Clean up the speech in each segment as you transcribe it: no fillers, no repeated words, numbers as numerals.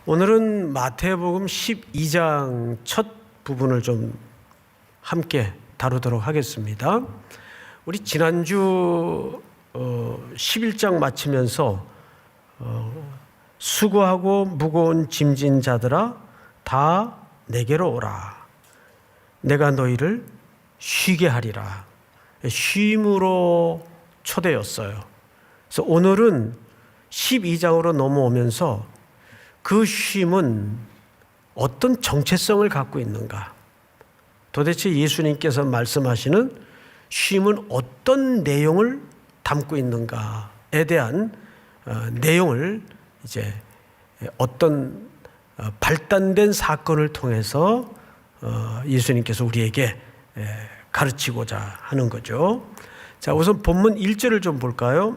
오늘은 마태복음 12장 첫 부분을 좀 함께 다루도록 하겠습니다. 우리 지난주 11장 마치면서 수고하고 무거운 짐진 자들아 다 내게로 오라. 내가 너희를 쉬게 하리라. 쉼으로 초대였어요. 그래서 오늘은 12장으로 넘어오면서 그 쉼은 어떤 정체성을 갖고 있는가? 도대체 예수님께서 말씀하시는 쉼은 어떤 내용을 담고 있는가에 대한 내용을 이제 어떤 발단된 사건을 통해서 예수님께서 우리에게 가르치고자 하는 거죠. 자, 우선 본문 1절을 좀 볼까요?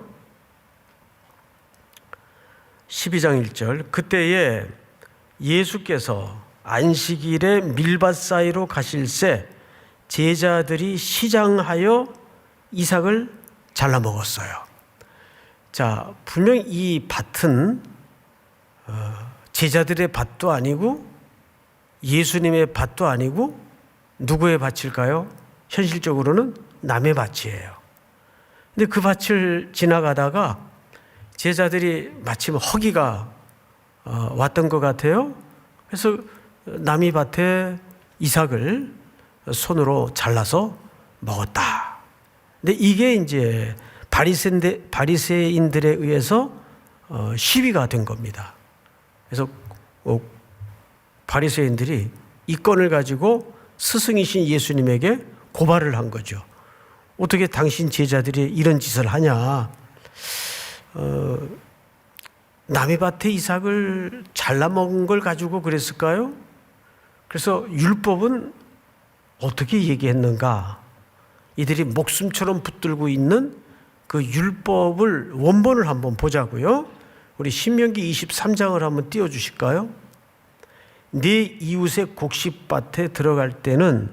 12장 1절. 그때에 예수께서 안식일에 밀밭 사이로 가실새 제자들이 시장하여 이삭을 잘라 먹었어요. 자, 분명 이 밭은 제자들의 밭도 아니고 예수님의 밭도 아니고 누구의 밭일까요? 현실적으로는 남의 밭이에요. 근데 그 밭을 지나가다가 제자들이 마침 허기가 왔던 것 같아요. 그래서 남의 밭에 이삭을 손으로 잘라서 먹었다. 근데 이게 이제 바리새인들에 의해서 시비가 된 겁니다. 그래서 바리새인들이 이 건을 가지고 스승이신 예수님에게 고발을 한 거죠. 어떻게 당신 제자들이 이런 짓을 하냐? 남의 밭에 이삭을 잘라 먹은 걸 가지고 그랬을까요? 그래서 율법은 어떻게 얘기했는가? 이들이 목숨처럼 붙들고 있는 그 율법을 원본을 한번 보자고요. 우리 신명기 23장을 한번 띄워주실까요? 네 이웃의 곡식밭에 들어갈 때는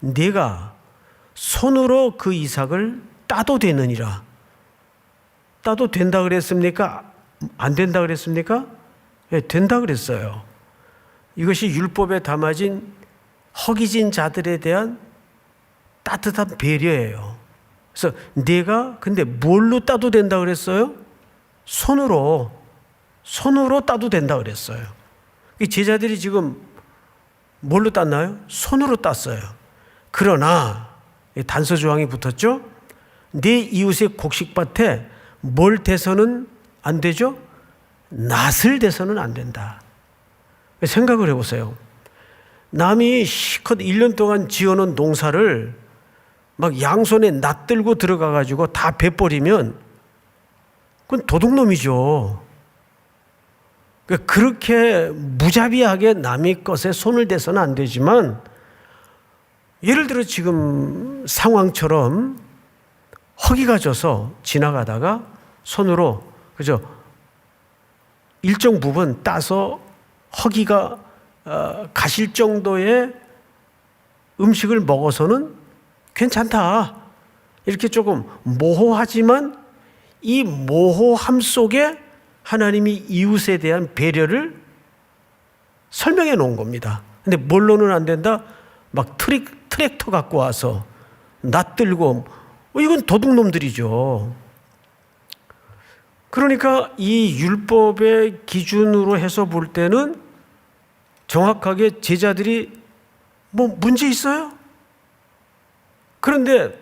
네가 손으로 그 이삭을 따도 되느니라. 따도 된다 그랬습니까? 안 된다 그랬습니까? 네, 된다 그랬어요. 이것이 율법에 담아진 허기진 자들에 대한 따뜻한 배려예요. 그래서 내가 근데 뭘로 따도 된다 그랬어요? 손으로 따도 된다 그랬어요. 제자들이 지금 뭘로 땄나요? 손으로 땄어요. 그러나 단서 조항이 붙었죠? 네 이웃의 곡식밭에 뭘 대서는 안 되죠? 낫을 대서는 안 된다. 생각을 해보세요. 남이 실컷 1년 동안 지어놓은 농사를 막 양손에 낫 들고 들어가가지고 다 베버리면 그건 도둑놈이죠. 그렇게 무자비하게 남의 것에 손을 대서는 안 되지만, 예를 들어 지금 상황처럼 허기가 져서 지나가다가 손으로 그죠? 일정 부분 따서 허기가 가실 정도의 음식을 먹어서는 괜찮다. 이렇게 조금 모호하지만 이 모호함 속에 하나님이 이웃에 대한 배려를 설명해 놓은 겁니다. 근데 뭘로는 안 된다? 막 트랙터 갖고 와서 낫 들고 이건 도둑놈들이죠. 그러니까 이 율법의 기준으로 해서 볼 때는 정확하게 제자들이 뭐 문제 있어요? 그런데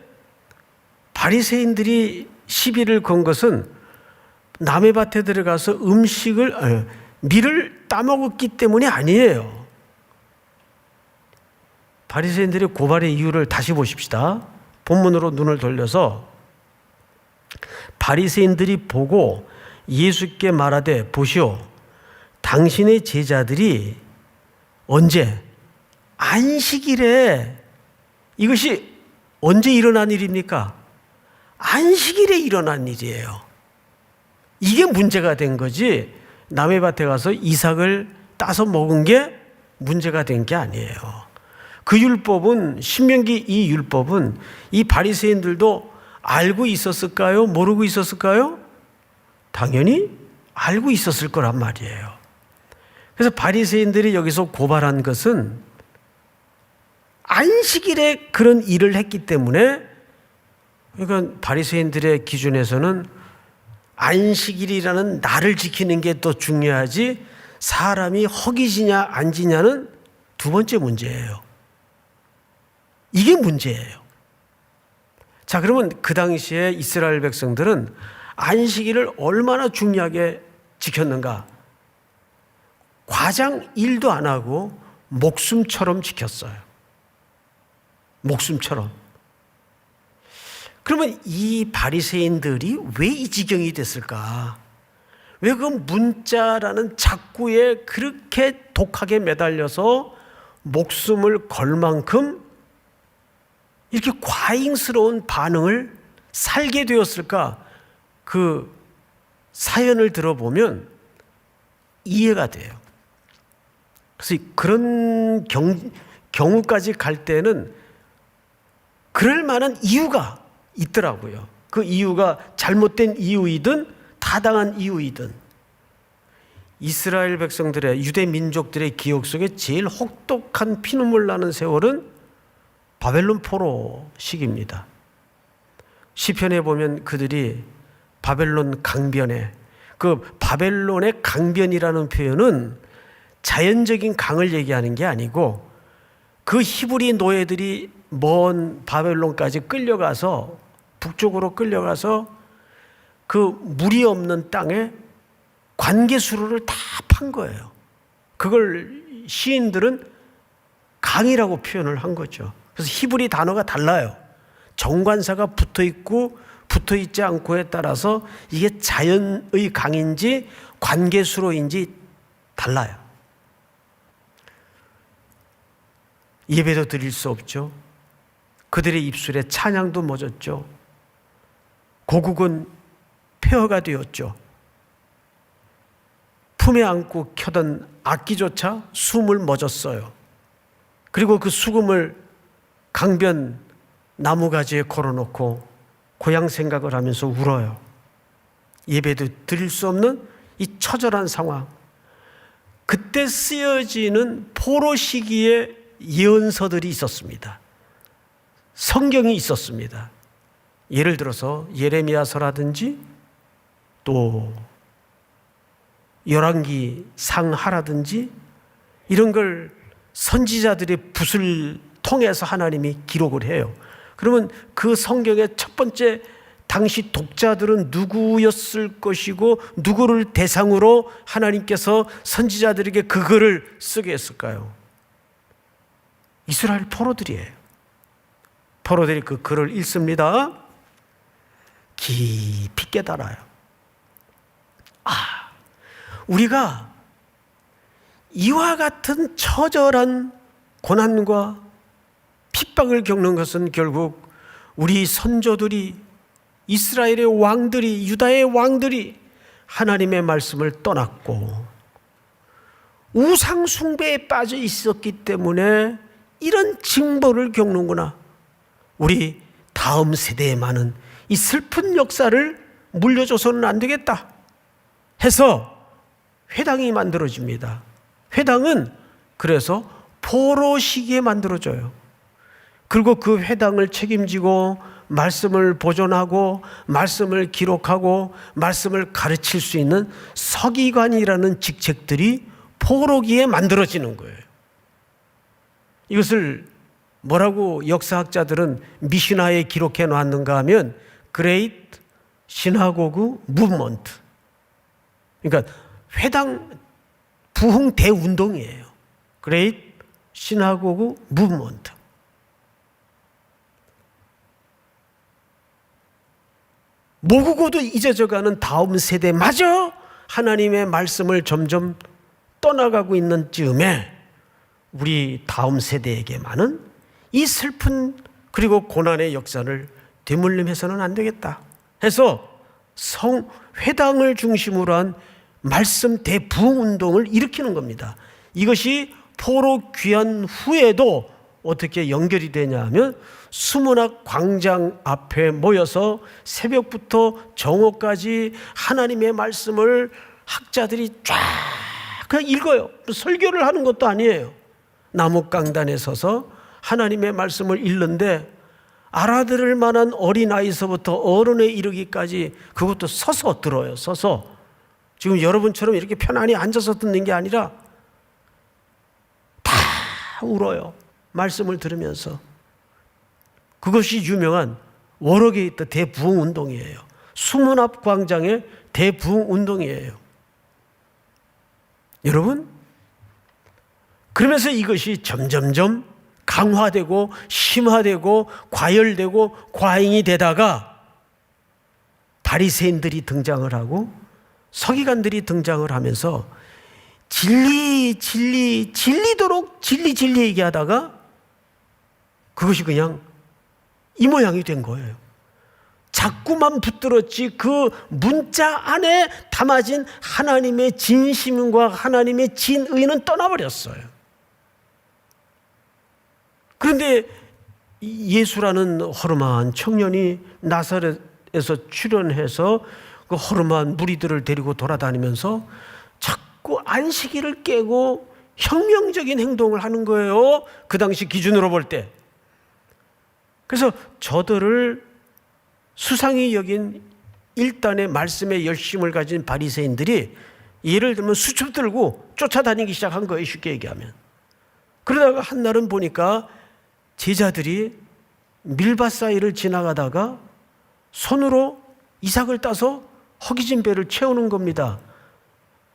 바리새인들이 시비를 건 것은 남의 밭에 들어가서 밀을 따먹었기 때문이 아니에요. 바리새인들의 고발의 이유를 다시 보십시다. 본문으로 눈을 돌려서 바리새인들이 보고 예수께 말하되 보시오, 당신의 제자들이 언제? 안식일에. 이것이 언제 일어난 일입니까? 안식일에 일어난 일이에요. 이게 문제가 된 거지 남의 밭에 가서 이삭을 따서 먹은 게 문제가 된 게 아니에요. 그 율법은, 신명기 이 율법은 이 바리새인들도 알고 있었을까요? 모르고 있었을까요? 당연히 알고 있었을 거란 말이에요. 그래서 바리새인들이 여기서 고발한 것은 안식일에 그런 일을 했기 때문에, 그러니까 바리새인들의 기준에서는 안식일이라는 날을 지키는 게 더 중요하지 사람이 허기지냐 안 지냐는 두 번째 문제예요. 이게 문제예요. 자, 그러면 그 당시에 이스라엘 백성들은 안식일을 얼마나 중요하게 지켰는가? 과장 일도 안 하고 목숨처럼 지켰어요. 목숨처럼. 그러면 이 바리새인들이 왜 이 지경이 됐을까? 왜 그 문자라는 작구에 그렇게 독하게 매달려서 목숨을 걸 만큼 이렇게 과잉스러운 반응을 살게 되었을까? 그 사연을 들어보면 이해가 돼요. 그래서 그런 경우까지 갈 때는 그럴 만한 이유가 있더라고요. 그 이유가 잘못된 이유이든 타당한 이유이든, 이스라엘 백성들의, 유대 민족들의 기억 속에 제일 혹독한 피눈물 나는 세월은 바벨론 포로 시기입니다. 시편에 보면 그들이 바벨론 강변에, 그 바벨론의 강변이라는 표현은 자연적인 강을 얘기하는 게 아니고 그 히브리 노예들이 먼 바벨론까지 끌려가서, 북쪽으로 끌려가서 그 물이 없는 땅에 관계수로를 다 판 거예요. 그걸 시인들은 강이라고 표현을 한 거죠. 그래서 히브리 단어가 달라요. 정관사가 붙어 있고 붙어 있지 않고에 따라서 이게 자연의 강인지 관계수로인지 달라요. 예배도 드릴 수 없죠. 그들의 입술에 찬양도 멎었죠. 고국은 폐허가 되었죠. 품에 안고 켜던 악기조차 숨을 멎었어요. 그리고 그 수금을 강변 나무가지에 걸어놓고 고향 생각을 하면서 울어요. 예배도 드릴 수 없는 이 처절한 상황. 그때 쓰여지는 포로 시기의 예언서들이 있었습니다. 성경이 있었습니다. 예를 들어서 예레미야서라든지 또 열왕기 상하라든지 이런 걸 선지자들의 붓을 통해서 하나님이 기록을 해요. 그러면 그 성경의 첫 번째 당시 독자들은 누구였을 것이고 누구를 대상으로 하나님께서 선지자들에게 그 글을 쓰게 했을까요? 이스라엘 포로들이에요. 포로들이 그 글을 읽습니다. 깊이 깨달아요. 우리가 이와 같은 처절한 고난과 핍박을 겪는 것은 결국 우리 선조들이, 이스라엘의 왕들이, 유다의 왕들이 하나님의 말씀을 떠났고 우상 숭배에 빠져 있었기 때문에 이런 징벌을 겪는구나. 우리 다음 세대에 많은 이 슬픈 역사를 물려줘서는 안 되겠다 해서 회당이 만들어집니다. 회당은 그래서 포로 시기에 만들어져요. 그리고 그 회당을 책임지고 말씀을 보존하고 말씀을 기록하고 말씀을 가르칠 수 있는 서기관이라는 직책들이 포로기에 만들어지는 거예요. 이것을 뭐라고 역사학자들은 미시나에 기록해 놨는가 하면 Great Synagogue Movement, 그러니까 회당 부흥 대운동이에요. Great Synagogue Movement. 모국어도 잊어져가는 다음 세대마저 하나님의 말씀을 점점 떠나가고 있는 즈음에 우리 다음 세대에게만은 이 슬픈 그리고 고난의 역사를 되물림해서는 안 되겠다 해서 회당을 중심으로 한 말씀 대부흥운동을 일으키는 겁니다. 이것이 포로 귀환 후에도 어떻게 연결이 되냐 하면 수문학 광장 앞에 모여서 새벽부터 정오까지 하나님의 말씀을 학자들이 쫙 그냥 읽어요. 설교를 하는 것도 아니에요. 나뭇강단에 서서 하나님의 말씀을 읽는데 알아들을 만한 어린아이서부터 어른에 이르기까지 그것도 서서 들어요. 서서. 지금 여러분처럼 이렇게 편안히 앉아서 듣는 게 아니라 다 울어요. 말씀을 들으면서. 그것이 유명한 워럭에 있던 대부흥운동이에요. 수문앞 광장의 대부흥운동이에요. 여러분, 그러면서 이것이 점점점 강화되고 심화되고 과열되고 과잉이 되다가 바리새인들이 등장을 하고 서기관들이 등장을 하면서 진리도록 진리 얘기하다가 그것이 그냥 이 모양이 된 거예요. 자꾸만 붙들었지 그 문자 안에 담아진 하나님의 진심과 하나님의 진의는 떠나버렸어요. 그런데 예수라는 허름한 청년이 나사렛에서 출현해서 그 허름한 무리들을 데리고 돌아다니면서 자꾸 안식일을 깨고 혁명적인 행동을 하는 거예요. 그 당시 기준으로 볼 때. 그래서 저들을 수상히 여긴 일단의 말씀에 열심을 가진 바리새인들이 예를 들면 수첩 들고 쫓아다니기 시작한 거예요. 쉽게 얘기하면. 그러다가 한날은 보니까 제자들이 밀밭 사이를 지나가다가 손으로 이삭을 따서 허기진 배를 채우는 겁니다.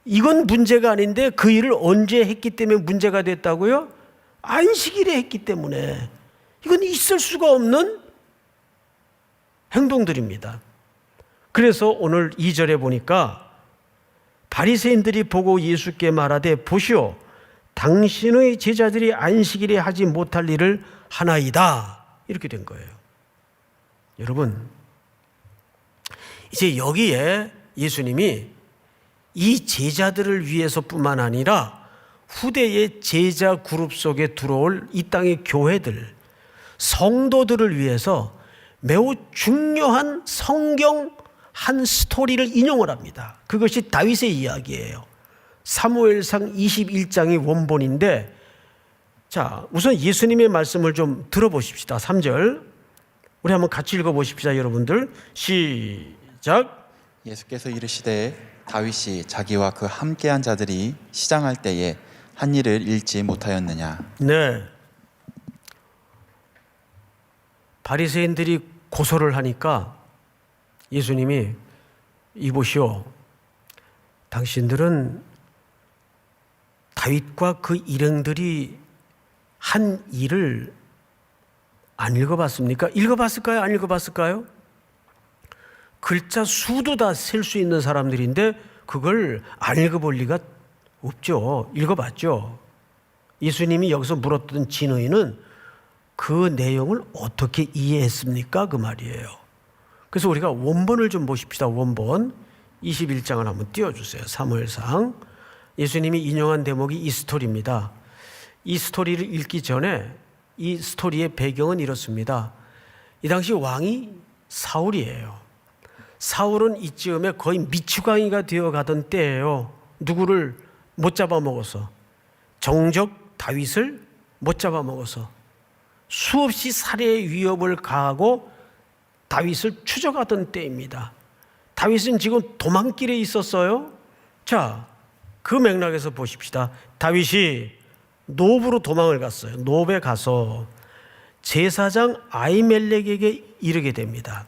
이건 문제가 아닌데 그 일을 언제 했기 때문에 문제가 됐다고요? 안식일에 했기 때문에. 이건 있을 수가 없는 행동들입니다. 그래서 오늘 2절에 보니까 바리새인들이 보고 예수께 말하되 보시오 당신의 제자들이 안식일에 하지 못할 일을 하나이다. 이렇게 된 거예요. 여러분, 이제 여기에 예수님이 이 제자들을 위해서뿐만 아니라 후대의 제자 그룹 속에 들어올 이 땅의 교회들, 성도들을 위해서 매우 중요한 성경 한 스토리를 인용을 합니다. 그것이 다윗의 이야기예요. 사무엘상 21장이 원본인데, 자, 우선 예수님의 말씀을 좀 들어보십시다. 3절. 우리 한번 같이 읽어보십시다, 여러분들. 시작. 예수께서 이르시되 다윗이 자기와 그 함께한 자들이 시장할 때에 한 일을 잃지 못하였느냐. 네. 바리새인들이 고소를 하니까 예수님이 이보시오. 당신들은 다윗과 그 일행들이 한 일을 안 읽어봤습니까? 읽어봤을까요? 안 읽어봤을까요? 글자 수도 다 셀 수 있는 사람들인데 그걸 안 읽어볼 리가 없죠. 읽어봤죠. 예수님이 여기서 물었던 진의는 그 내용을 어떻게 이해했습니까? 그 말이에요. 그래서 우리가 원본을 좀 보십시다. 원본 21장을 한번 띄워주세요. 사무엘상. 예수님이 인용한 대목이 이 스토리입니다. 이 스토리를 읽기 전에 이 스토리의 배경은 이렇습니다. 이 당시 왕이 사울이에요. 사울은 이쯤에 거의 미치광이가 되어가던 때예요. 누구를 못 잡아먹어서, 정적 다윗을 못 잡아먹어서 수없이 살해의 위협을 가하고 다윗을 추적하던 때입니다. 다윗은 지금 도망길에 있었어요. 자, 그 맥락에서 보십시다. 다윗이 노브로 도망을 갔어요. 노브에 가서 제사장 아히멜렉에게 이르게 됩니다.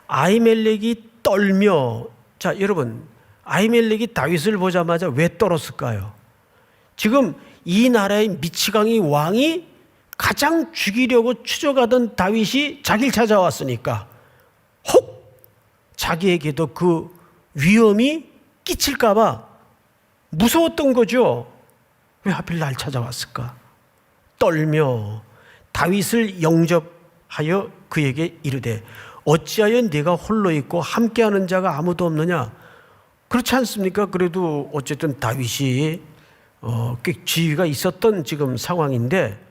아히멜렉이 떨며, 자, 여러분, 아히멜렉이 다윗을 보자마자 왜 떨었을까요? 지금 이 나라의 미치광이 왕이 가장 죽이려고 추적하던 다윗이 자기를 찾아왔으니까 혹 자기에게도 그 위험이 끼칠까 봐 무서웠던 거죠. 왜 하필 날 찾아왔을까? 떨며 다윗을 영접하여 그에게 이르되 어찌하여 네가 홀로 있고 함께하는 자가 아무도 없느냐? 그렇지 않습니까? 그래도 어쨌든 다윗이 꽤 지위가 있었던 지금 상황인데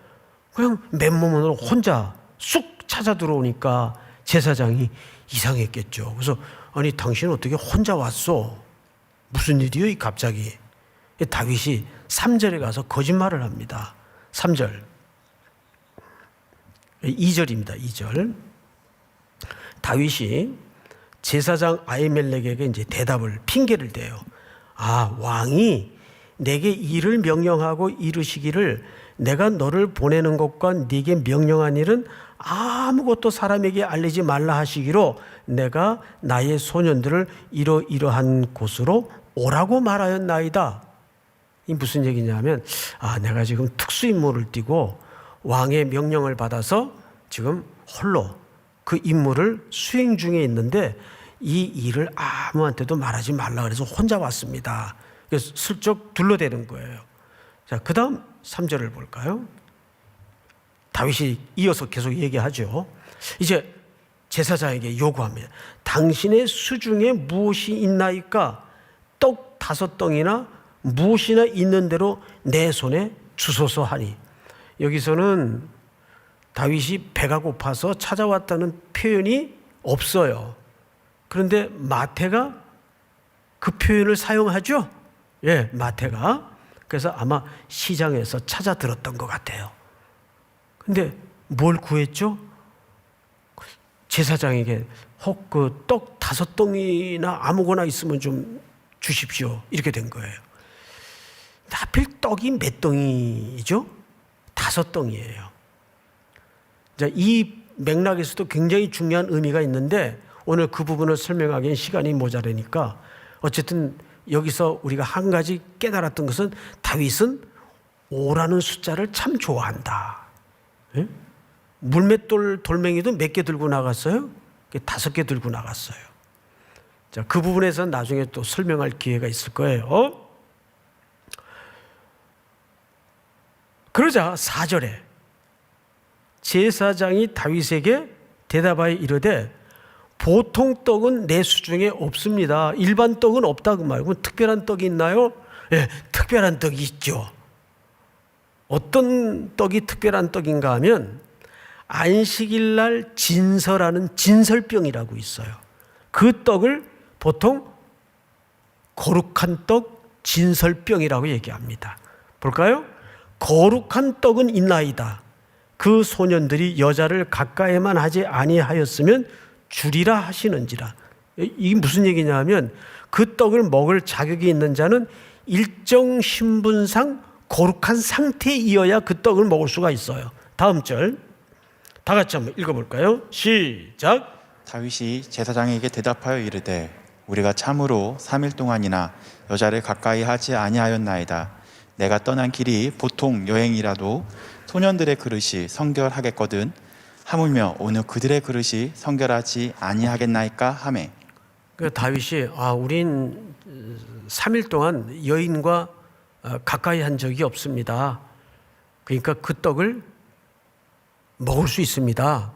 그냥 맨몸으로 혼자 쑥 찾아 들어오니까 제사장이 이상했겠죠. 그래서 아니 당신은 어떻게 혼자 왔어? 무슨 일이요? 갑자기. 다윗이 3절에 가서 거짓말을 합니다. 3절. 2절입니다. 2절. 다윗이 제사장 아히멜렉에게 이제 대답을 핑계를 대요. 아, 왕이 내게 일을 명령하고 이르시기를 내가 너를 보내는 것과 네게 명령한 일은 아무것도 사람에게 알리지 말라 하시기로 내가 나의 소년들을 이러이러한 곳으로 오라고 말하였나이다. 이 무슨 얘기냐면, 아, 내가 지금 특수임무를 띠고 왕의 명령을 받아서 지금 홀로 그 임무를 수행 중에 있는데 이 일을 아무한테도 말하지 말라 그래서 혼자 왔습니다. 그래서 슬쩍 둘러대는 거예요. 자, 그 다음 3절을 볼까요? 다윗이 이어서 계속 얘기하죠. 이제 제사장에게 요구합니다. 당신의 수중에 무엇이 있나이까? 떡 5덩이나 무엇이나 있는 대로 내 손에 주소서 하니. 여기서는 다윗이 배가 고파서 찾아왔다는 표현이 없어요. 그런데 마태가 그 표현을 사용하죠. 예, 마태가. 그래서 아마 시장에서 찾아 들었던 것 같아요. 근데 뭘 구했죠? 제사장에게 혹 그 떡 5덩이나 아무거나 있으면 좀 주십시오. 이렇게 된 거예요. 하필 떡이 몇 덩이죠? 5덩이예요. 자, 이 맥락에서도 굉장히 중요한 의미가 있는데 오늘 그 부분을 설명하기엔 시간이 모자라니까 어쨌든 여기서 우리가 한 가지 깨달았던 것은 다윗은 5라는 숫자를 참 좋아한다. 예? 물맷돌 돌멩이도 몇 개 들고 나갔어요? 5개 들고 나갔어요. 자, 그 부분에서 나중에 또 설명할 기회가 있을 거예요. 그러자 4절에 제사장이 다윗에게 대답하여 이르되 보통 떡은 내 수중에 없습니다. 일반 떡은 없다 그 말고 특별한 떡이 있나요? 예, 특별한 떡이 있죠. 어떤 떡이 특별한 떡인가 하면 안식일 날 진설하는 진설병이라고 있어요. 그 떡을 보통 거룩한 떡 진설병이라고 얘기합니다. 볼까요? 거룩한 떡은 있나이다. 그 소년들이 여자를 가까이만 하지 아니하였으면 주리라 하시는지라. 이게 무슨 얘기냐면 그 떡을 먹을 자격이 있는 자는 일정 신분상 거룩한 상태이어야 그 떡을 먹을 수가 있어요. 다음 절 다 같이 한번 읽어볼까요? 시작. 다윗이 제사장에게 대답하여 이르되 우리가 참으로 3일 동안이나 여자를 가까이 하지 아니하였나이다. 내가 떠난 길이 보통 여행이라도 소년들의 그릇이 성결하겠거든 하물며 오늘 그들의 그릇이 성결하지 아니하겠나이까 하매. 그 다윗이 우린 3일 동안 여인과 가까이 한 적이 없습니다. 그러니까 그 떡을 먹을 수 있습니다.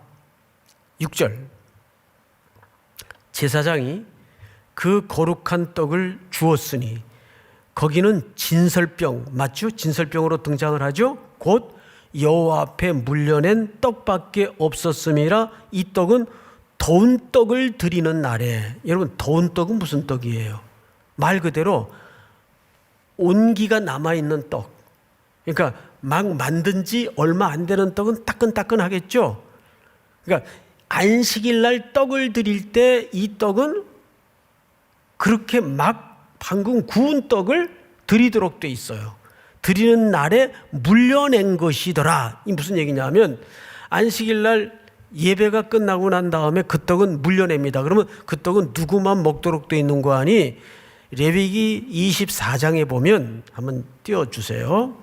6절 제사장이 그 거룩한 떡을 주었으니 거기는 진설병 맞죠? 진설병으로 등장을 하죠. 곧 여호와 앞에 물려낸 떡밖에 없었음이라 이 떡은 더운 떡을 드리는 날에. 여러분 더운 떡은 무슨 떡이에요? 말 그대로 온기가 남아있는 떡. 그러니까 막 만든 지 얼마 안 되는 떡은 따끈따끈하겠죠. 그러니까 안식일 날 떡을 드릴 때 이 떡은 그렇게 막 방금 구운 떡을 드리도록 돼 있어요. 드리는 날에 물려낸 것이더라. 이 무슨 얘기냐면 안식일 날 예배가 끝나고 난 다음에 그 떡은 물려냅니다. 그러면 그 떡은 누구만 먹도록 돼 있는 거 아니? 레위기 24장에 보면 한번 띄워주세요.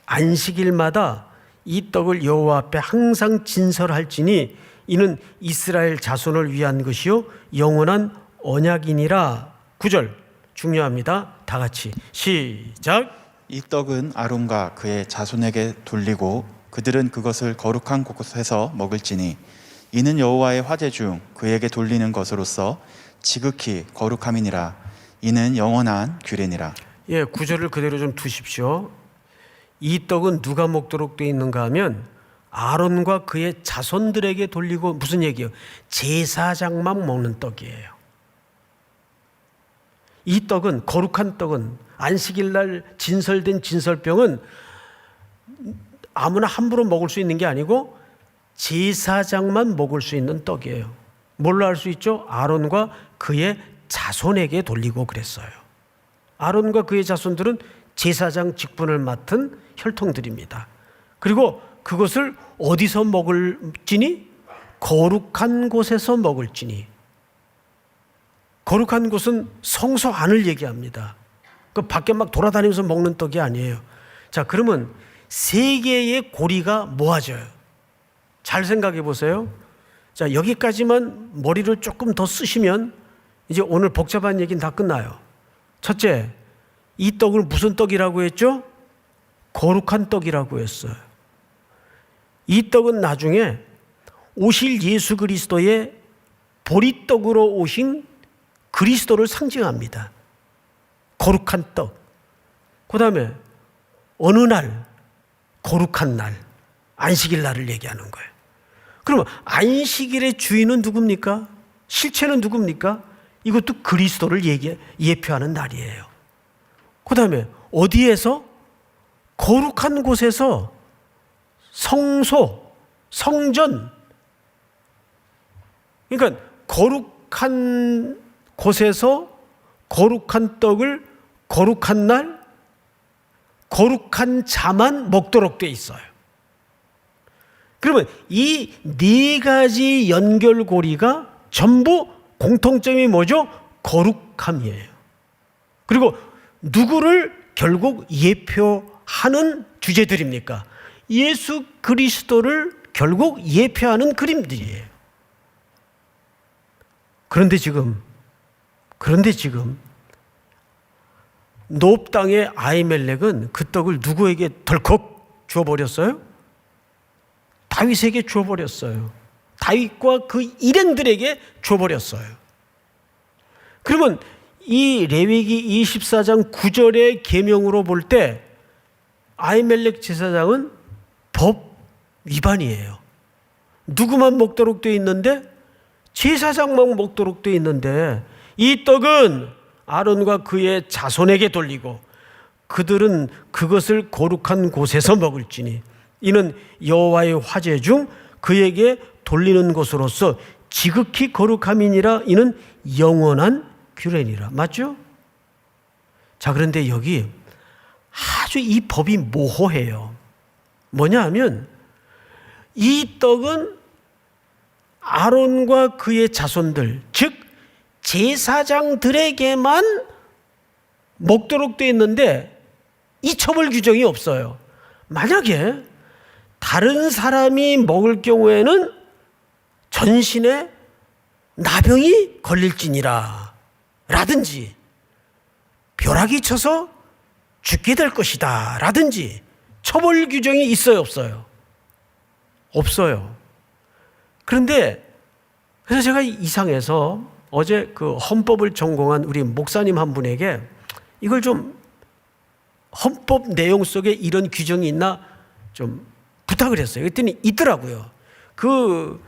안식일마다 이 떡을 여호와 앞에 항상 진설할지니 이는 이스라엘 자손을 위한 것이요 영원한 언약이니라. 9절 중요합니다. 다 같이 시작. 이 떡은 아론과 그의 자손에게 돌리고 그들은 그것을 거룩한 곳에서 먹을지니 이는 여호와의 화제 중 그에게 돌리는 것으로서 지극히 거룩함이니라. 이는 영원한 규례니라. 예, 9절을 그대로 좀 두십시오. 이 떡은 누가 먹도록 되어 있는가 하면 아론과 그의 자손들에게 돌리고 무슨 얘기예요? 제사장만 먹는 떡이에요. 이 떡은, 거룩한 떡은, 안식일 날 진설된 진설병은 아무나 함부로 먹을 수 있는 게 아니고 제사장만 먹을 수 있는 떡이에요. 뭘로 알 수 있죠? 아론과 그의 자손에게 돌리고 그랬어요. 아론과 그의 자손들은 제사장 직분을 맡은 혈통들입니다. 그리고 그것을 어디서 먹을지니? 거룩한 곳에서 먹을지니. 거룩한 곳은 성소 안을 얘기합니다. 그 밖에 막 돌아다니면서 먹는 떡이 아니에요. 자, 그러면 세 개의 고리가 모아져요. 잘 생각해 보세요. 자, 여기까지만 머리를 조금 더 쓰시면 이제 오늘 복잡한 얘기는 다 끝나요. 첫째, 이 떡을 무슨 떡이라고 했죠? 거룩한 떡이라고 했어요. 이 떡은 나중에 오실 예수 그리스도의 보리떡으로 오신 그리스도를 상징합니다. 거룩한 떡. 그 다음에 어느 날, 거룩한 날, 안식일 날을 얘기하는 거예요. 그러면 안식일의 주인은 누굽니까? 실체는 누굽니까? 이것도 그리스도를 예표하는 날이에요. 그 다음에 어디에서? 거룩한 곳에서, 성소, 성전. 그러니까 거룩한 곳에서 거룩한 떡을 거룩한 날, 거룩한 자만 먹도록 돼 있어요. 그러면 이 네 가지 연결고리가 전부 공통점이 뭐죠? 거룩함이에요. 그리고 누구를 결국 예표하는 주제들입니까? 예수 그리스도를 결국 예표하는 그림들이에요. 그런데 지금 노브 땅의 아히멜렉은 그 떡을 누구에게 덜컥 주어버렸어요? 다윗에게 주어버렸어요. 다윗과 그 일행들에게 주어버렸어요. 그러면 이 레위기 24장 9절의 계명으로 볼 때 아히멜렉 제사장은 법 위반이에요. 누구만 먹도록 되어 있는데? 제사장만 먹도록 되어 있는데 이 떡은 아론과 그의 자손에게 돌리고 그들은 그것을 거룩한 곳에서 먹을지니 이는 여호와의 화제 중 그에게 돌리는 것으로서 지극히 거룩함이니라. 이는 영원한 규례니라. 맞죠? 자, 그런데 여기 아주 이 법이 모호해요. 뭐냐 하면 이 떡은 아론과 그의 자손들, 즉 제사장들에게만 먹도록 되어 있는데 이 처벌 규정이 없어요. 만약에 다른 사람이 먹을 경우에는 전신에 나병이 걸릴지니라 라든지 벼락이 쳐서 죽게 될 것이다 라든지 처벌 규정이 있어요, 없어요? 없어요. 그런데 그래서 제가 이상해서 어제 그 헌법을 전공한 우리 목사님 한 분에게 이걸 좀 헌법 내용 속에 이런 규정이 있나 좀 부탁을 했어요. 그랬더니 있더라고요. 그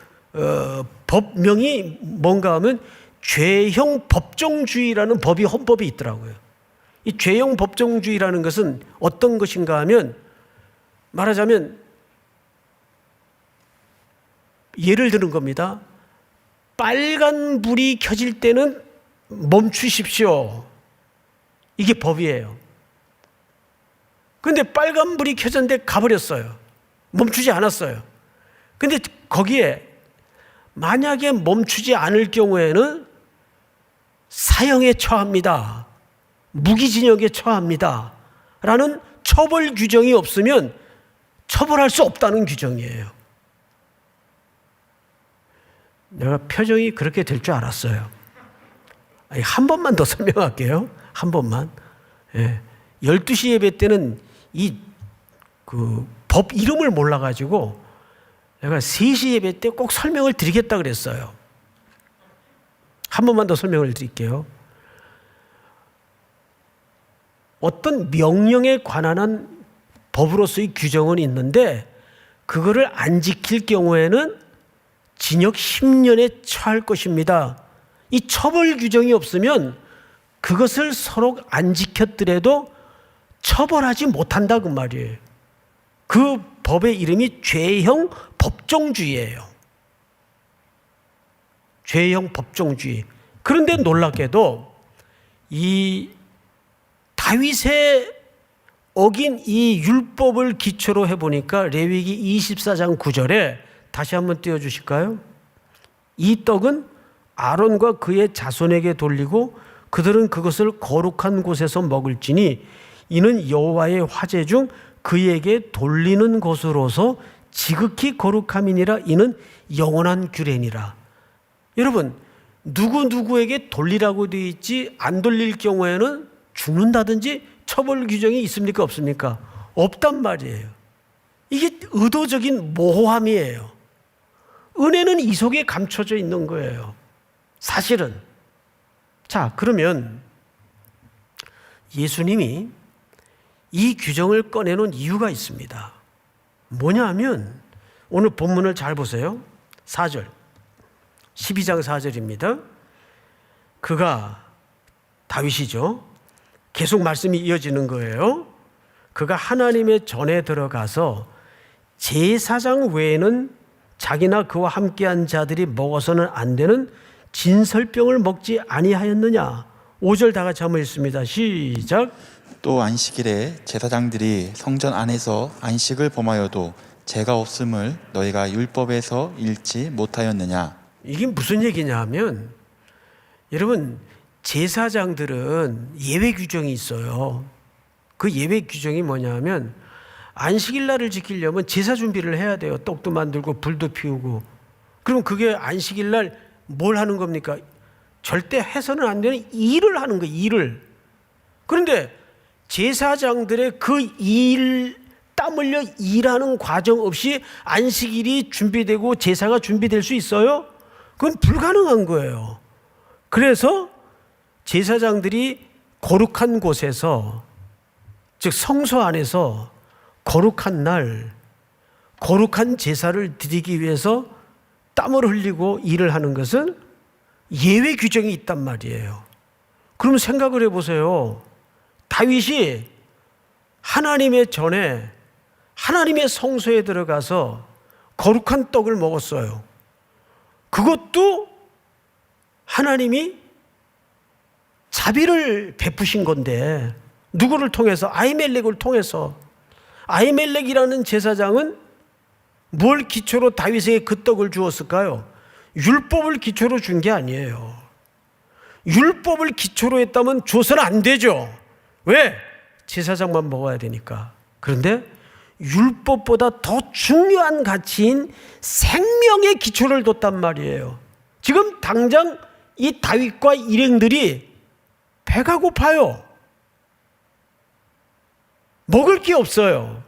법명이 뭔가 하면 죄형 법정주의라는 법이 헌법에 있더라고요. 이 죄형 법정주의라는 것은 어떤 것인가 하면 말하자면 예를 드는 겁니다. 빨간 불이 켜질 때는 멈추십시오. 이게 법이에요. 그런데 빨간 불이 켜졌는데 가버렸어요. 멈추지 않았어요. 그런데 거기에 만약에 멈추지 않을 경우에는 사형에 처합니다. 무기징역에 처합니다. 라는 처벌 규정이 없으면 처벌할 수 없다는 규정이에요. 내가 표정이 그렇게 될 줄 알았어요. 한 번만 더 설명할게요. 한 번만. 12시 예배 때는 법 이름을 몰라가지고 내가 3시 예배 때 꼭 설명을 드리겠다 그랬어요. 한 번만 더 설명을 드릴게요. 어떤 명령에 관한 법으로서의 규정은 있는데 그거를 안 지킬 경우에는 징역 10년에 처할 것입니다. 이 처벌 규정이 없으면 그것을 서로 안 지켰더라도 처벌하지 못한다 그 말이에요. 그 법의 이름이 죄형 법정주의예요. 죄형 법정주의. 그런데 놀랍게도 이 다윗의 어긴 이 율법을 기초로 해보니까 레위기 24장 9절에 다시 한번 띄워주실까요? 이 떡은 아론과 그의 자손에게 돌리고 그들은 그것을 거룩한 곳에서 먹을지니 이는 여호와의 화제 중 그에게 돌리는 것으로서 지극히 거룩함이니라. 이는 영원한 규례니라. 여러분, 누구에게 돌리라고 되어 있지 안 돌릴 경우에는 죽는다든지 처벌 규정이 있습니까? 없습니까? 없단 말이에요. 이게 의도적인 모호함이에요. 은혜는 이 속에 감춰져 있는 거예요. 사실은. 자, 그러면 예수님이 이 규정을 꺼내놓은 이유가 있습니다. 뭐냐 하면 오늘 본문을 잘 보세요. 4절. 12장 4절입니다. 그가 다윗이죠. 계속 말씀이 이어지는 거예요. 그가 하나님의 전에 들어가서 제사장 외에는 자기나 그와 함께한 자들이 먹어서는 안 되는 진설병을 먹지 아니하였느냐. 5절 다 같이 한번 읽습니다. 시작. 또 안식일에 제사장들이 성전 안에서 안식을 범하여도 죄가 없음을 너희가 율법에서 읽지 못하였느냐. 이게 무슨 얘기냐 하면 여러분, 제사장들은 예외 규정이 있어요. 그 예외 규정이 뭐냐 하면 안식일 날을 지키려면 제사 준비를 해야 돼요. 떡도 만들고 불도 피우고. 그럼 그게 안식일 날 뭘 하는 겁니까? 절대 해서는 안 되는 일을 하는 거예요. 일을. 그런데 제사장들의 그 일, 땀 흘려 일하는 과정 없이 안식일이 준비되고 제사가 준비될 수 있어요? 그건 불가능한 거예요. 그래서 제사장들이 거룩한 곳에서, 즉 성소 안에서 거룩한 날, 거룩한 제사를 드리기 위해서 땀을 흘리고 일을 하는 것은 예외 규정이 있단 말이에요. 그럼 생각을 해보세요. 다윗이 하나님의 전에 하나님의 성소에 들어가서 거룩한 떡을 먹었어요. 그것도 하나님이 자비를 베푸신 건데 누구를 통해서? 아히멜렉을 통해서. 아히멜렉이라는 제사장은 뭘 기초로 다윗에게 그 떡을 주었을까요? 율법을 기초로 준 게 아니에요. 율법을 기초로 했다면 줘서는 안 되죠. 왜? 제사장만 먹어야 되니까. 그런데 율법보다 더 중요한 가치인 생명의 기초를 뒀단 말이에요. 지금 당장 이 다윗과 일행들이 배가 고파요. 먹을 게 없어요.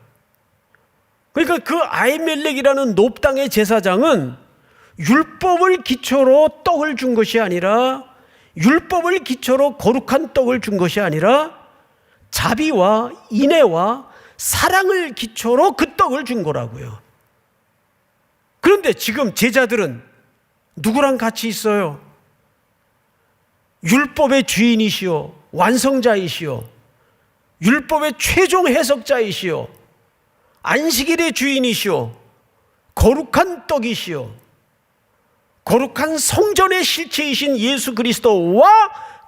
그러니까 그 아히멜렉이라는 놉당의 제사장은 율법을 기초로 떡을 준 것이 아니라, 율법을 기초로 거룩한 떡을 준 것이 아니라 자비와 인애와 사랑을 기초로 그 떡을 준 거라고요. 그런데 지금 제자들은 누구랑 같이 있어요? 율법의 주인이시오, 완성자이시오, 율법의 최종 해석자이시오, 안식일의 주인이시오, 거룩한 떡이시오, 거룩한 성전의 실체이신 예수 그리스도와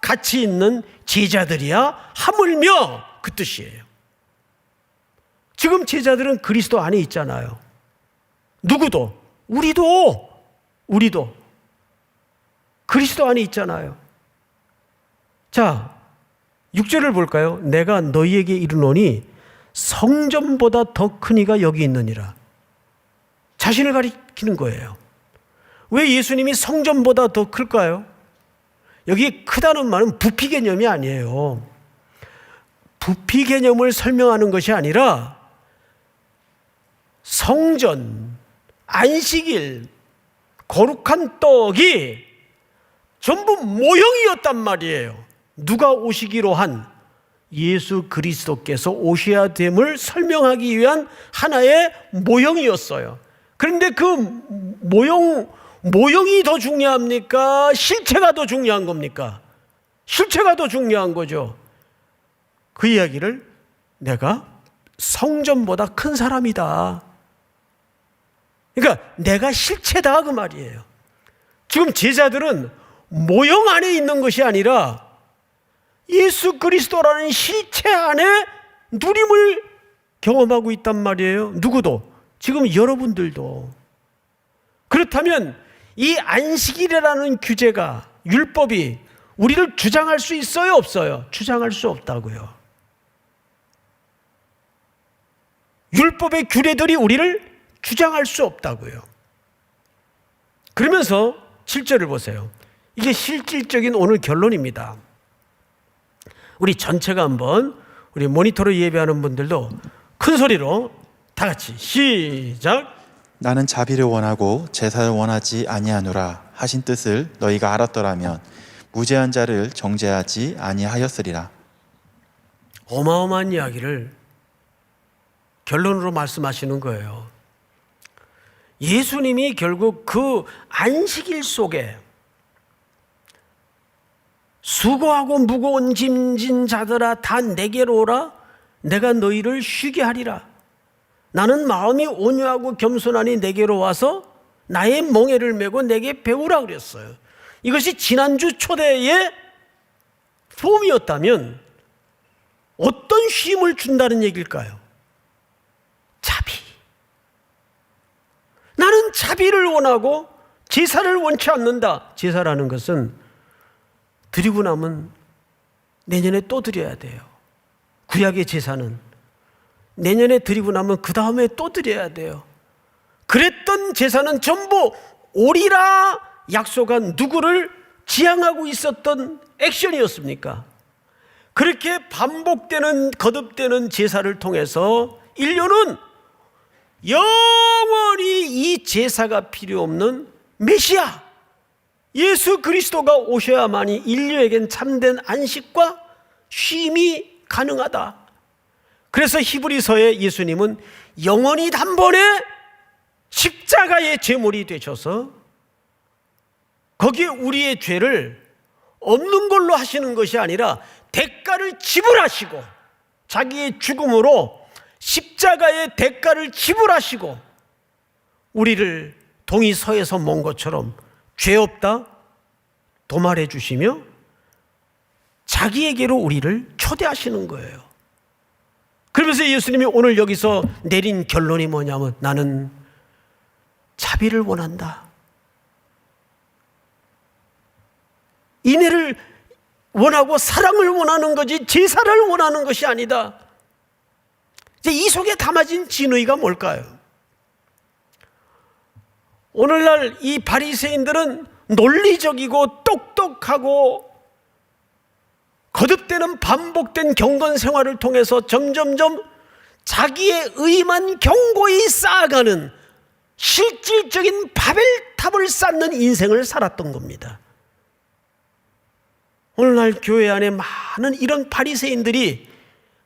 같이 있는 제자들이야 하물며 그 뜻이에요. 지금 제자들은 그리스도 안에 있잖아요. 누구도, 우리도 그리스도 안에 있잖아요. 자, 6절을 볼까요? 내가 너희에게 이르노니 성전보다 더 큰 이가 여기 있느니라. 자신을 가리키는 거예요. 왜 예수님이 성전보다 더 클까요? 여기 크다는 말은 부피 개념이 아니에요. 부피 개념을 설명하는 것이 아니라 성전, 안식일, 거룩한 떡이 전부 모형이었단 말이에요. 누가 오시기로 한 예수 그리스도께서 오셔야 됨을 설명하기 위한 하나의 모형이었어요. 그런데 그 모형이 더 중요합니까? 실체가 더 중요한 겁니까? 실체가 더 중요한 거죠. 그 이야기를 내가 성전보다 큰 사람이다. 그러니까 내가 실체다 그 말이에요. 지금 제자들은 모형 안에 있는 것이 아니라 예수 그리스도라는 실체 안에 누림을 경험하고 있단 말이에요. 누구도. 지금 여러분들도. 그렇다면 이 안식일이라는 규제가, 율법이 우리를 주장할 수 있어요, 없어요? 주장할 수 없다고요. 율법의 규례들이 우리를 주장할 수 없다고요. 그러면서 7절을 보세요. 이게 실질적인 오늘 결론입니다. 우리 전체가 한번, 우리 모니터로 예배하는 분들도 큰 소리로 다 같이 시작. 나는 자비를 원하고 제사를 원하지 아니하노라 하신 뜻을 너희가 알았더라면 무죄한 자를 정죄하지 아니하였으리라. 어마어마한 이야기를 결론으로 말씀하시는 거예요. 예수님이 결국 그 안식일 속에 수고하고 무거운 짐진 자들아 다 내게로 오라. 내가 너희를 쉬게 하리라. 나는 마음이 온유하고 겸손하니 내게로 와서 나의 멍에를 메고 내게 배우라 그랬어요. 이것이 지난주 초대의 폼이었다면 어떤 쉼을 준다는 얘기일까요? 자비. 나는 자비를 원하고 제사를 원치 않는다. 제사라는 것은 드리고 나면 내년에 또 드려야 돼요. 구약의 제사는 내년에 드리고 나면 그 다음에 또 드려야 돼요. 그랬던 제사는 전부 오리라 약속한 누구를 지향하고 있었던 액션이었습니까? 그렇게 반복되는 거듭되는 제사를 통해서 인류는 영원히 이 제사가 필요 없는 메시아 예수 그리스도가 오셔야만이 인류에겐 참된 안식과 쉼이 가능하다. 그래서 히브리서에 예수님은 영원히 단번에 십자가의 제물이 되셔서 거기에 우리의 죄를 없는 걸로 하시는 것이 아니라 대가를 지불하시고 자기의 죽음으로 십자가의 대가를 지불하시고 우리를 동이 서에서 먼 것처럼 죄 없다 도말해 주시며 자기에게로 우리를 초대하시는 거예요. 그러면서 예수님이 오늘 여기서 내린 결론이 뭐냐면 나는 자비를 원한다. 인애를 원하고 사랑을 원하는 거지 제사를 원하는 것이 아니다. 이제 이 속에 담아진 진의가 뭘까요? 오늘날 이 바리새인들은 논리적이고 똑똑하고 거듭되는 반복된 경건 생활을 통해서 점점점 자기의 의만 견고히 쌓아가는 실질적인 바벨탑을 쌓는 인생을 살았던 겁니다. 오늘날 교회 안에 많은 이런 바리새인들이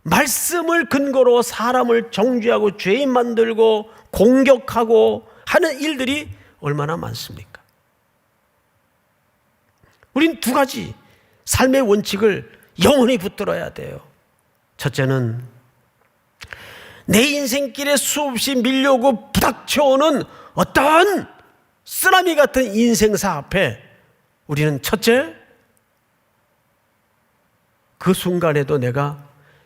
말씀을 근거로 사람을 정죄하고 죄인 만들고 공격하고 하는 일들이 얼마나 많습니까? 우린 두 가지 삶의 원칙을 영원히 붙들어야 돼요. 첫째는 내 인생길에 수없이 밀려오고 부닥쳐오는 어떠한 쓰나미 같은 인생사 앞에 우리는 첫째, 그 순간에도 내가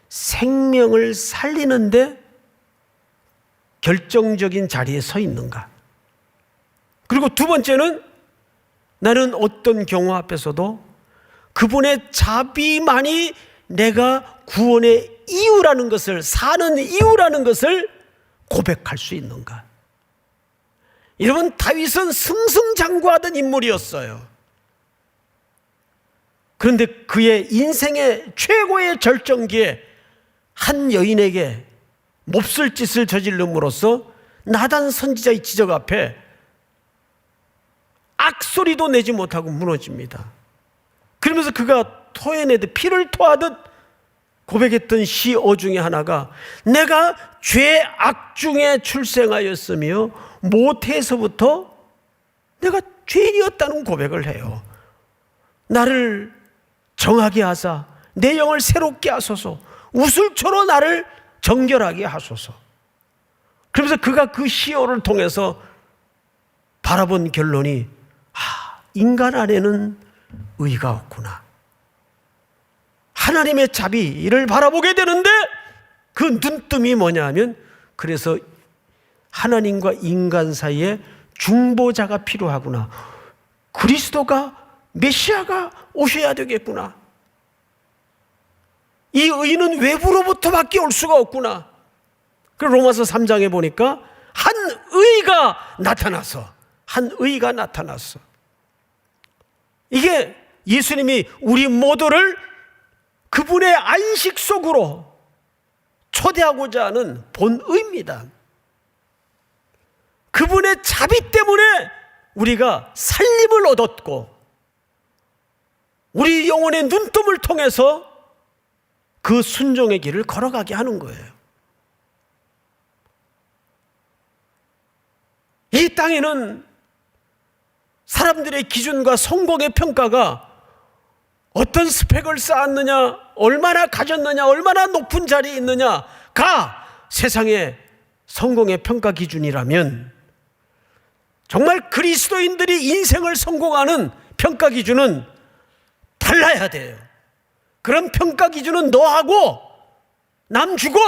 생명을 살리는데 결정적인 자리에 서 있는가. 그리고 두 번째는 나는 어떤 경우 앞에서도 그분의 자비만이 내가 구원의 이유라는 것을, 사는 이유라는 것을 고백할 수 있는가. 여러분, 다윗은 승승장구하던 인물이었어요. 그런데 그의 인생의 최고의 절정기에 한 여인에게 몹쓸 짓을 저지름으로써 나단 선지자의 지적 앞에 악소리도 내지 못하고 무너집니다. 그러면서 그가 토해내듯 피를 토하듯 고백했던 시어 중에 하나가 내가 죄악 중에 출생하였으며 모태에서부터 내가 죄인이었다는 고백을 해요. 나를 정하게 하사 내 영을 새롭게 하소서. 우슬초로 나를 정결하게 하소서. 그러면서 그가 그 시호를 통해서 바라본 결론이 인간 안에는 의가 없구나. 하나님의 자비를 바라보게 되는데 그 눈뜸이 뭐냐 하면, 그래서 하나님과 인간 사이에 중보자가 필요하구나. 그리스도가, 메시아가 오셔야 되겠구나. 이 의는 외부로부터밖에 올 수가 없구나. 그리고 로마서 3장에 보니까 한 의가 나타났어. 이게 예수님이 우리 모두를 그분의 안식 속으로 초대하고자 하는 본의입니다. 그분의 자비 때문에 우리가 살림을 얻었고, 우리 영혼의 눈뜸을 통해서 그 순종의 길을 걸어가게 하는 거예요. 이 땅에는 사람들의 기준과 성공의 평가가 어떤 스펙을 쌓았느냐, 얼마나 가졌느냐, 얼마나 높은 자리에 있느냐가 세상의 성공의 평가 기준이라면, 정말 그리스도인들이 인생을 성공하는 평가 기준은 달라야 돼요. 그런 평가 기준은 너하고 남 주고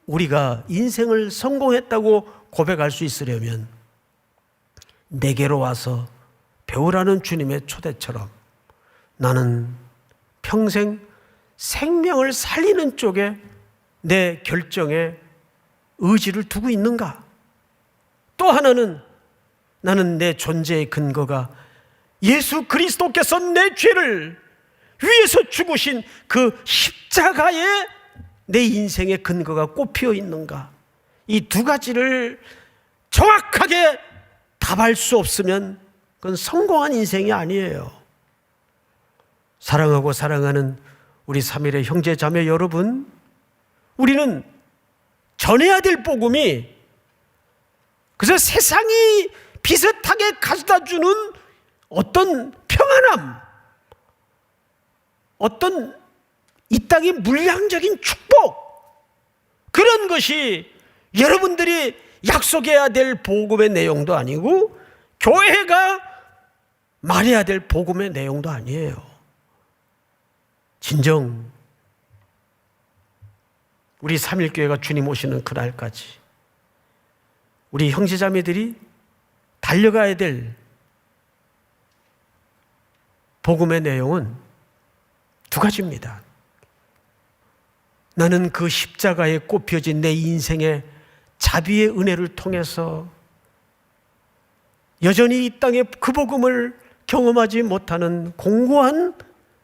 우리가 인생을 성공했다고 고백할 수 있으려면 내게로 와서 배우라는 주님의 초대처럼 나는 평생 생명을 살리는 쪽에 내 결정에 의지를 두고 있는가? 또 하나는 나는 내 존재의 근거가 예수 그리스도께서 내 죄를 위해서 죽으신 그 십자가에 내 인생의 근거가 꼽혀 있는가? 이 두 가지를 정확하게 답할 수 없으면 그건 성공한 인생이 아니에요. 사랑하고 사랑하는 우리 3일의 형제 자매 여러분, 우리는 전해야 될 복음이 그래서 세상이 비슷하게 가져다 주는 어떤 평안함, 어떤 이 땅의 물량적인 축복, 그런 것이 여러분들이 약속해야 될 복음의 내용도 아니고 교회가 말해야 될 복음의 내용도 아니에요. 진정 우리 3.1교회가 주님 오시는 그날까지 우리 형제자매들이 달려가야 될 복음의 내용은 두 가지입니다. 나는 그 십자가에 꼽혀진 내 인생의 자비의 은혜를 통해서 여전히 이 땅에 그 복음을 경험하지 못하는 공고한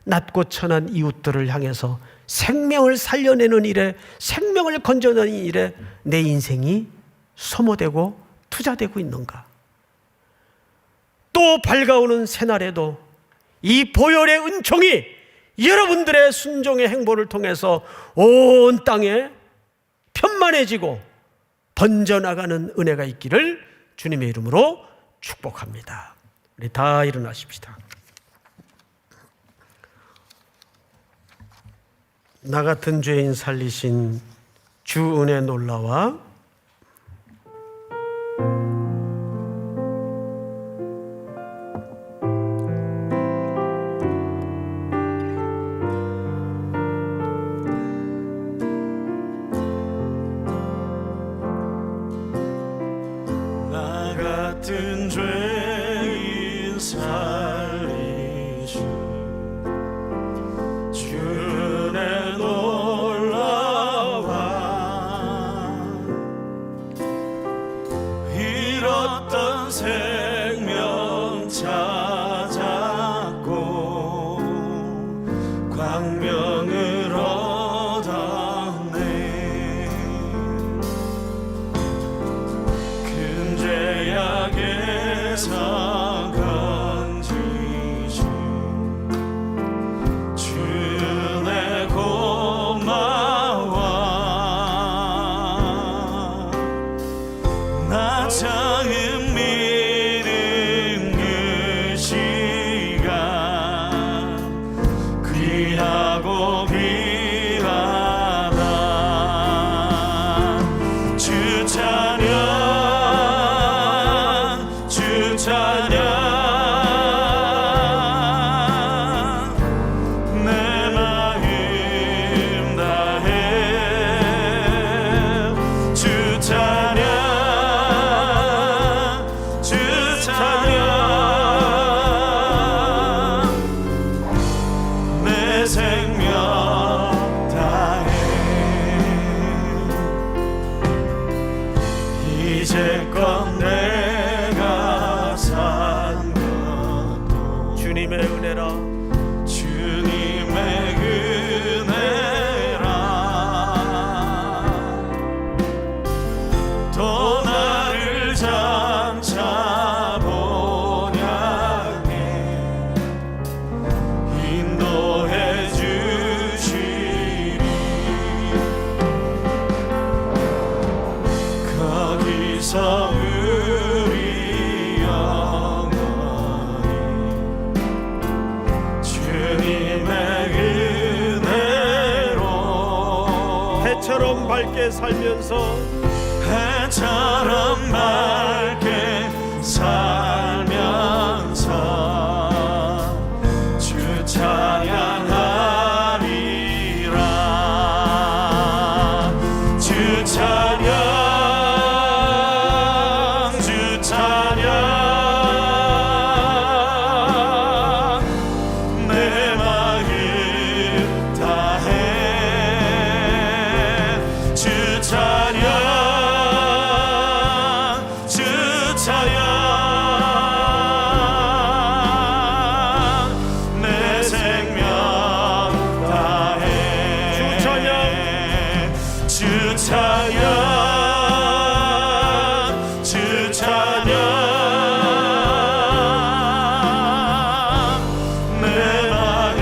낮고 천한 이웃들을 향해서 생명을 살려내는 일에, 생명을 건져내는 일에 내 인생이 소모되고 투자되고 있는가? 또 밝아오는 새날에도 이 보혈의 은총이 여러분들의 순종의 행보를 통해서 온 땅에 편만해지고 번져나가는 은혜가 있기를 주님의 이름으로 축복합니다. 우리 다 일어나십시다. 나 같은 죄인 살리신 주 은혜 놀라와 나 같은 죄인 살리신 주 은혜 놀라와 잃었던 생명 찾았고 광명을 얻었네. 큰 죄악에서 건지신 주 은혜 고마워. 나 처음 믿은 그 시간 이제껏 내가 산 것도 주님의 은혜라. 주님의 은혜라. 더 나를 장차 본향에 인도해 주시리. 거기서 우리 영원히 주님의 은혜로 해처럼 밝게 살면서 해처럼 맑게 살면서 주 찬양하리라. 주 찬양 주 찬양 내 마음 다해. 주 찬양 주 찬양 내 생명 다해. 주 찬양. 주 찬양 주 찬양 내 마음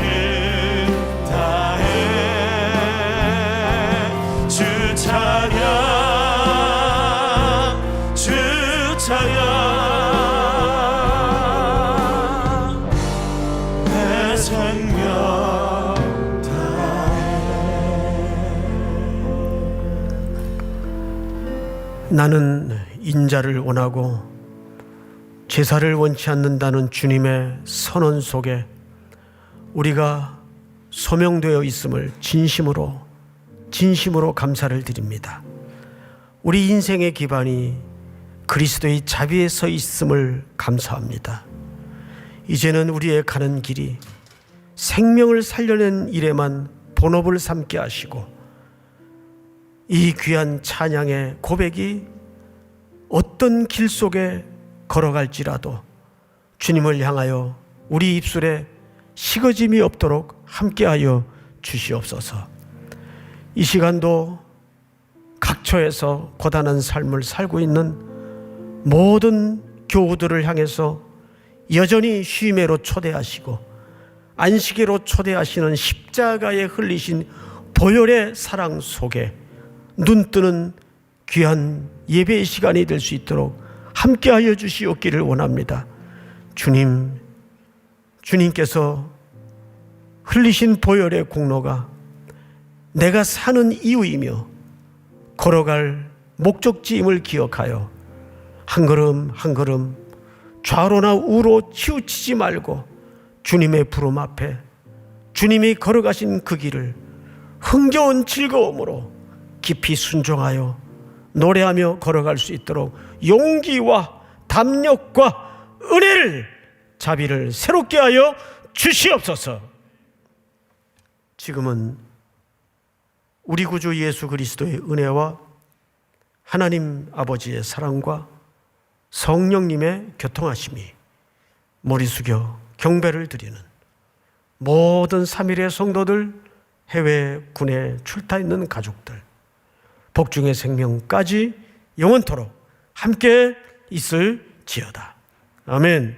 다해. 주 찬양 주 찬양 내 생명 나는 인자를 원하고 제사를 원치 않는다는 주님의 선언 속에 우리가 소명되어 있음을 진심으로 감사를 드립니다. 우리 인생의 기반이 그리스도의 자비에 서 있음을 감사합니다. 이제는 우리의 가는 길이 생명을 살려낸 일에만 본업을 삼게 하시고 이 귀한 찬양의 고백이 어떤 길 속에 걸어갈지라도 주님을 향하여 우리 입술에 식어짐이 없도록 함께하여 주시옵소서. 이 시간도 각처에서 고단한 삶을 살고 있는 모든 교우들을 향해서 여전히 쉼에로 초대하시고 안식에로 초대하시는 십자가에 흘리신 보혈의 사랑 속에 눈뜨는 귀한 예배의 시간이 될 수 있도록 함께하여 주시옵기를 원합니다. 주님께서 흘리신 보혈의 공로가 내가 사는 이유이며 걸어갈 목적지임을 기억하여 한 걸음 한 걸음 좌로나 우로 치우치지 말고 주님의 부름 앞에 주님이 걸어가신 그 길을 흥겨운 즐거움으로 깊이 순종하여 노래하며 걸어갈 수 있도록 용기와 담력과 은혜를 자비를 새롭게 하여 주시옵소서. 지금은 우리 구주 예수 그리스도의 은혜와 하나님 아버지의 사랑과 성령님의 교통하심이 머리 숙여 경배를 드리는 모든 3일의 성도들, 해외 군에 출타 있는 가족들, 복중의 생명까지 영원토록 함께 있을지어다. 아멘.